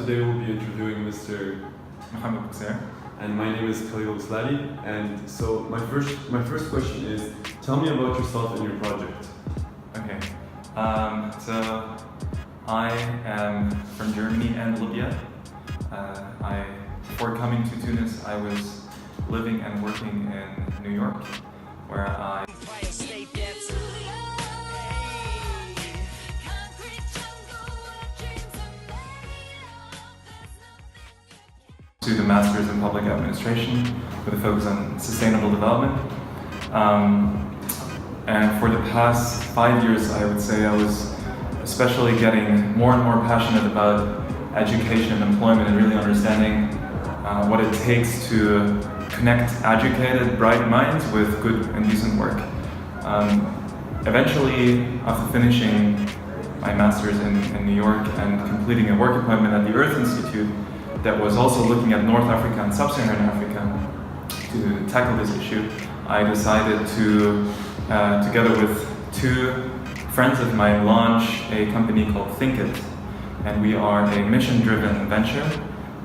today we'll be interviewing Mr. Mohammed Bouxer. And my name is Khalil Sladi. And so my first question is, tell me about yourself and your project. Okay, so I am from Germany and Libya. Before coming to Tunis, I was living and working in New York, where I to the Masters in Public Administration with a focus on sustainable development. And for the past 5 years, I would say I was especially getting more and more passionate about education and employment and really understanding what it takes to connect educated, bright minds with good and decent work. Eventually, after finishing my master's in New York and completing a work appointment at the Earth Institute that was also looking at North Africa and Sub-Saharan Africa to tackle this issue, I decided to, together with two friends of mine, launch a company called ThinkIt. And we are a mission-driven venture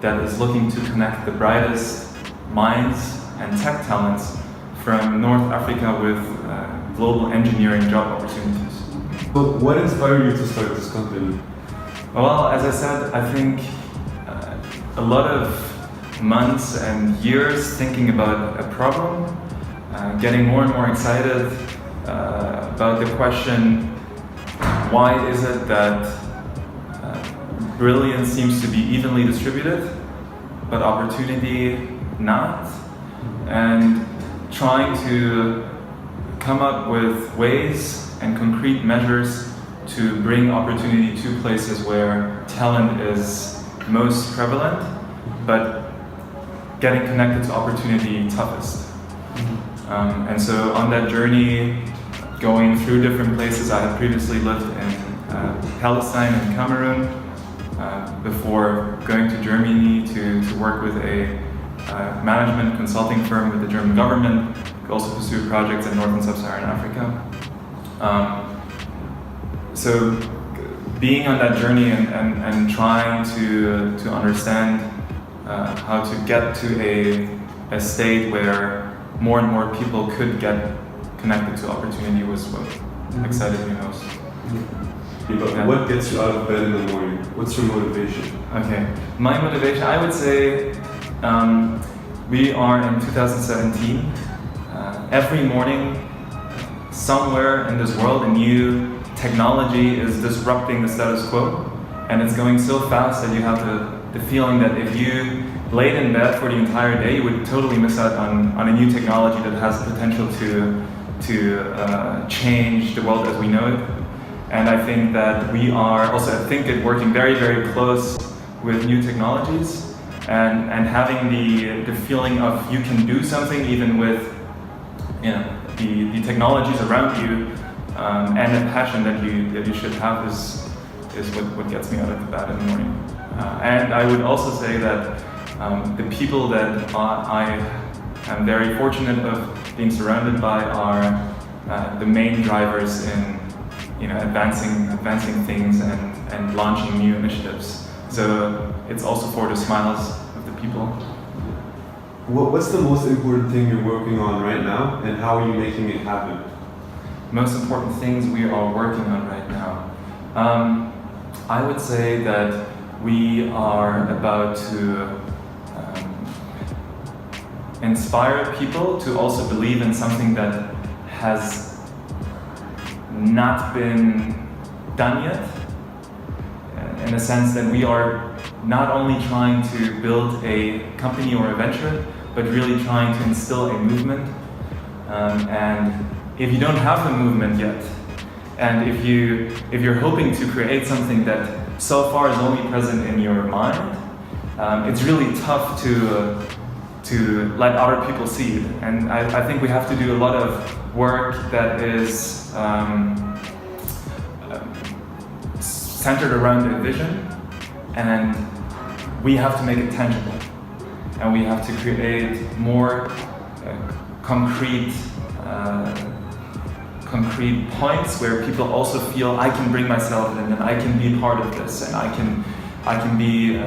that is looking to connect the brightest minds and tech talents from North Africa with global engineering job opportunities. But what inspired you to start this company? Well, as I said, I think a lot of months and years thinking about a problem, getting more and more excited about the question, why is it that brilliance seems to be evenly distributed, but opportunity not? And trying to come up with ways and concrete measures to bring opportunity to places where talent is most prevalent, but getting connected to opportunity toughest. And so on that journey, going through different places, I had previously lived in Palestine and Cameroon before going to Germany to work with a management consulting firm with the German government, to also pursue projects in North and Sub-Saharan Africa. So being on that journey and trying to understand how to get to a state where more and more people could get connected to opportunity was what excited me most. But what gets you out of bed in the morning? What's your motivation? Okay, my motivation, I would say we are in 2017. Every morning, somewhere in this world, a new technology is disrupting the status quo, and it's going so fast that you have the feeling that if you laid in bed for the entire day, you would totally miss out on a new technology that has the potential to change the world as we know it. And I think that we are also at ThinkIt working very, very close with new technologies and having the feeling of you can do something even with the technologies around you, and the passion that you should have is what gets me out of the bed in the morning. And I would also say that the people that I am very fortunate of being surrounded by are the main drivers in advancing things and launching new initiatives. So it's also for the smiles of the people. What's the most important thing you're working on right now, and how are you making it happen? Most important things we are working on right now. I would say that we are about to inspire people to also believe in something that has not been done yet, in the sense that we are not only trying to build a company or a venture, but really trying to instill a movement. And if you don't have the movement yet, and if you're hoping to create something that so far is only present in your mind, it's really tough to let other people see it. And I think we have to do a lot of work that is centered around a vision, and we have to make it tangible. And we have to create more concrete points where people also feel I can bring myself in and I can be part of this and I can be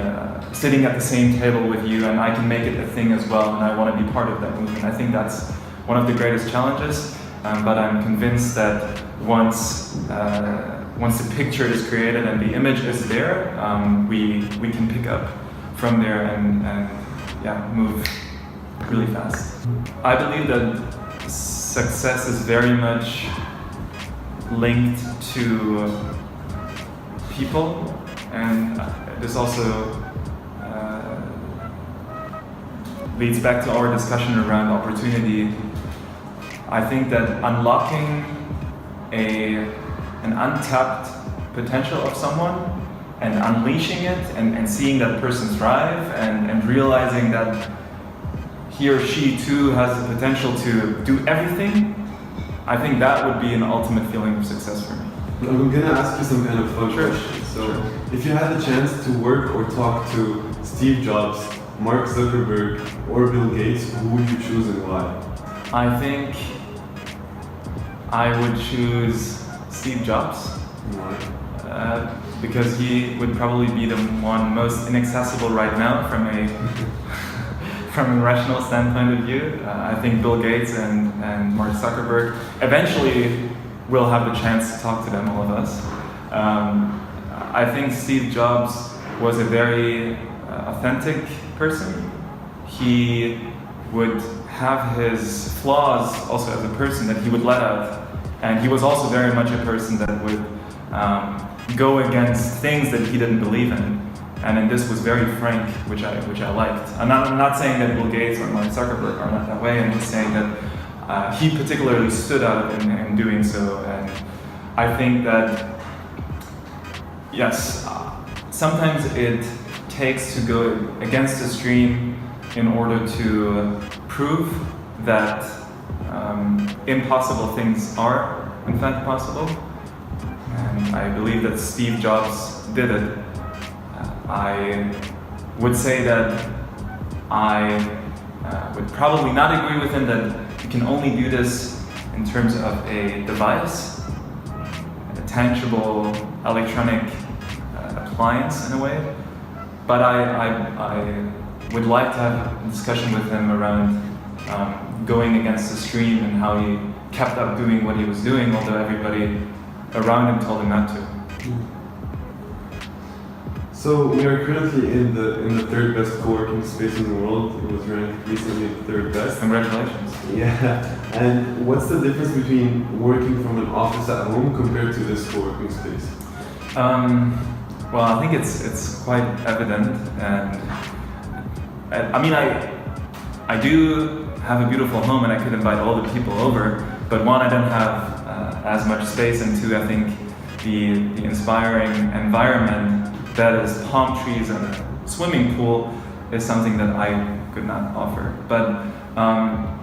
sitting at the same table with you and I can make it a thing as well, and I want to be part of that movement. I think that's one of the greatest challenges, but I'm convinced that once the picture is created and the image is there, we can pick up from there and move really fast. I believe that success is very much linked to people, and this also leads back to our discussion around opportunity. I think that unlocking an untapped potential of someone and unleashing it and seeing that person thrive and realizing that he or she too has the potential to do everything, I think that would be an ultimate feeling of success for me. I'm gonna ask you some kind of fun Sure. question. So, Sure. if you had the chance to work or talk to Steve Jobs, Mark Zuckerberg, or Bill Gates, who would you choose and why? I think I would choose Steve Jobs. Why? Because he would probably be the one most inaccessible right now from a from a rational standpoint of view. I think Bill Gates and Mark Zuckerberg eventually will have the chance to talk to them, all of us. I think Steve Jobs was a very authentic person. He would have his flaws also as a person that he would let out, and he was also very much a person that would go against things that he didn't believe in, and this was very frank, which I liked. I'm not saying that Bill Gates or Mark Zuckerberg are not that way. I'm just saying that he particularly stood out in doing so, and I think that yes, sometimes it takes to go against the stream in order to prove that impossible things are in fact possible. And I believe that Steve Jobs did it. I would say that I would probably not agree with him that you can only do this in terms of a device, a tangible electronic appliance in a way. But I would like to have a discussion with him around going against the stream and how he kept up doing what he was doing, although everybody around him told him not to. So we are currently in the third best co-working space in the world. It was ranked recently the third best. Congratulations. Yeah. And what's the difference between working from an office at home compared to this co-working space? Well, I think it's quite evident, and I mean I do have a beautiful home and I could invite all the people over, but one, I don't have as much space, and two, I think the inspiring environment that is palm trees and a swimming pool is something that I could not offer. But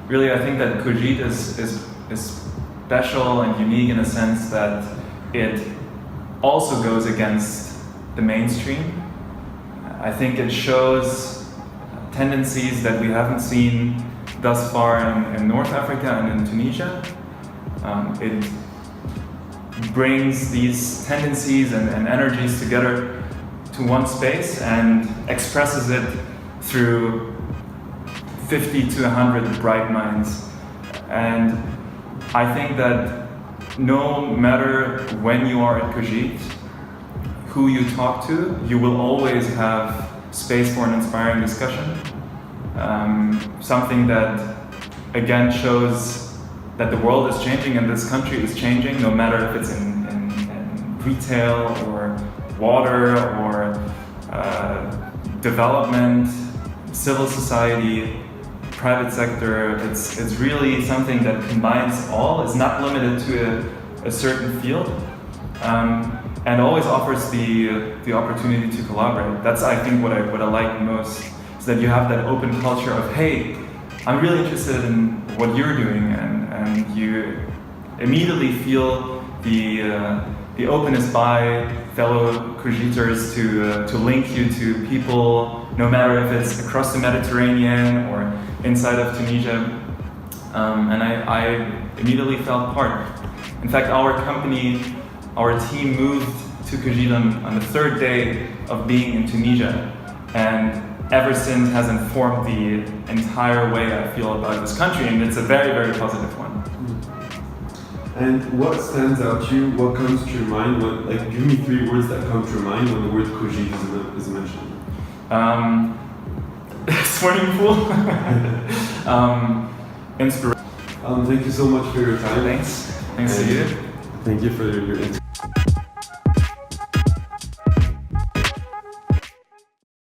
really, I think that Kojit is special and unique in a sense that it also goes against the mainstream. I think it shows tendencies that we haven't seen thus far in North Africa and in Tunisia. It brings these tendencies and energies together to one space and expresses it through 50 to 100 bright minds. And I think that no matter when you are at Kojit, who you talk to, you will always have space for an inspiring discussion. Something that again shows that the world is changing and this country is changing, no matter if it's in retail or water or development, civil society, private sector. It's really something that combines all. It's not limited to a certain field, and always offers the opportunity to collaborate. That's, I think, what I like most, is that you have that open culture of, hey, I'm really interested in what you're doing, and you immediately feel the openness by fellow Kojiters to link you to people, no matter if it's across the Mediterranean or inside of Tunisia. And I immediately felt part. In fact, our company our team moved to Cogilam on the third day of being in Tunisia, and ever since has informed the entire way I feel about this country, and it's a very, very positive one. And what stands out to you? What comes to your mind? Like, give me 3 words that come to your mind when the word Cogilam is mentioned. Swimming pool. Inspiration. Thank you so much for your time. Thanks to you. Thank you for your interview.